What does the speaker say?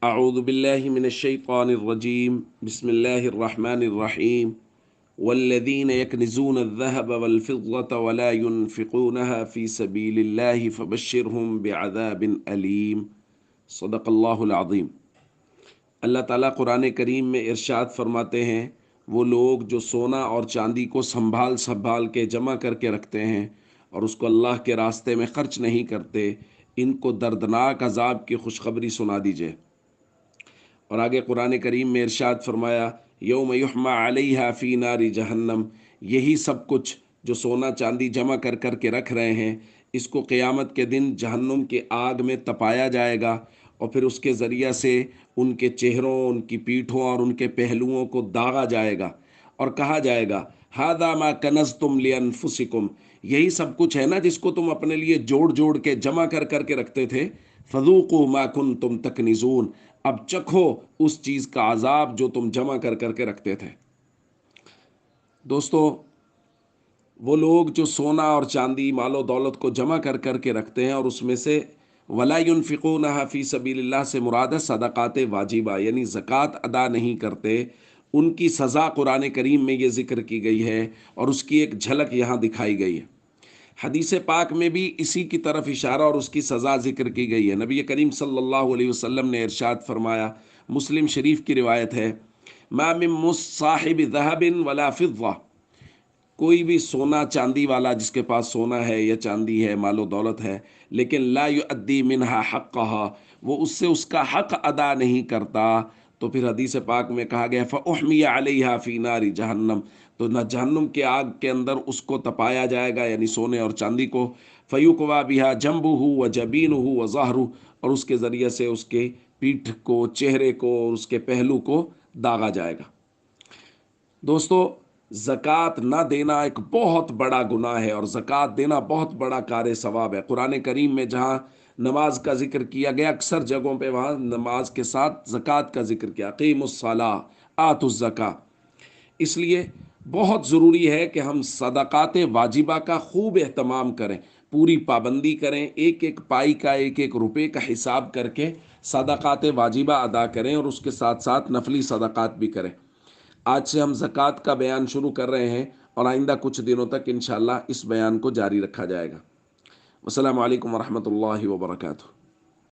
اعوذ باللہ من الشیطان الرجیم بسم اللہ الرحمن الرحیم والذین یکنزون الذهب والفضة ولا ينفقونها في سبیل اللہ فبشرهم بعذاب علیم۔ صدق اللہ العظیم۔ اللہ تعالیٰ قرآن کریم میں ارشاد فرماتے ہیں، وہ لوگ جو سونا اور چاندی کو سنبھال سنبھال کے جمع کر کے رکھتے ہیں اور اس کو اللہ کے راستے میں خرچ نہیں کرتے، ان کو دردناک عذاب کی خوشخبری سنا دیجیے۔ اور آگے قرآن کریم میں ارشاد فرمایا، یوم یحمى علیہا فی نار جہنم، یہی سب کچھ جو سونا چاندی جمع کر کر کے رکھ رہے ہیں، اس کو قیامت کے دن جہنم کے آگ میں تپایا جائے گا، اور پھر اس کے ذریعہ سے ان کے چہروں، ان کی پیٹھوں اور ان کے پہلوؤں کو داغا جائے گا، اور کہا جائے گا ھذا ما کنزتم لانفسکم، یہی سب کچھ ہے نا جس کو تم اپنے لیے جوڑ جوڑ کے جمع کر کر کے رکھتے تھے، فذوقوا ما کنتم تکنزون، اب چکھو اس چیز کا عذاب جو تم جمع کر کر کے رکھتے تھے۔ دوستو، وہ لوگ جو سونا اور چاندی، مال و دولت کو جمع کر کر کے رکھتے ہیں اور اس میں سے ولا ينفقونها فی سبیل اللہ سے مراد ہے صدقات واجبہ، یعنی زکوٰۃ ادا نہیں کرتے، ان کی سزا قرآن کریم میں یہ ذکر کی گئی ہے اور اس کی ایک جھلک یہاں دکھائی گئی ہے۔ حدیث پاک میں بھی اسی کی طرف اشارہ اور اس کی سزا ذکر کی گئی ہے۔ نبی کریم صلی اللہ علیہ وسلم نے ارشاد فرمایا، مسلم شریف کی روایت ہے، ما من صاحب ذهب ولا فضہ، کوئی بھی سونا چاندی والا جس کے پاس سونا ہے یا چاندی ہے، مال و دولت ہے، لیکن لا یؤدی منہا حقہا، وہ اس سے اس کا حق ادا نہیں کرتا، تو پھر حدیث پاک میں کہا گیا فاحمی علیہا فی نار جہنم، تو نہ جہنم کے آگ کے اندر اس کو تپایا جائے گا، یعنی سونے اور چاندی کو، فیقوا بہا جنبہ وجبینہ وظہرہ، اور اس کے ذریعے سے اس کے پیٹھ کو، چہرے کو اور اس کے پہلو کو داغا جائے گا۔ دوستو، زکوٰۃ نہ دینا ایک بہت بڑا گناہ ہے، اور زکوٰۃ دینا بہت بڑا کار ثواب ہے۔ قرآن کریم میں جہاں نماز کا ذکر کیا گیا، اکثر جگہوں پہ وہاں نماز کے ساتھ زکوٰۃ کا ذکر کیا، اقیموا الصلاۃ آتوا الزکاۃ۔ اس لیے بہت ضروری ہے کہ ہم صدقات واجبہ کا خوب اہتمام کریں، پوری پابندی کریں، ایک ایک پائی کا، ایک ایک روپے کا حساب کر کے صدقات واجبہ ادا کریں، اور اس کے ساتھ ساتھ نفلی صدقات بھی کریں۔ آج سے ہم زکوٰۃ کا بیان شروع کر رہے ہیں، اور آئندہ کچھ دنوں تک انشاءاللہ اس بیان کو جاری رکھا جائے گا۔ السلام علیکم ورحمۃ اللہ وبرکاتہ۔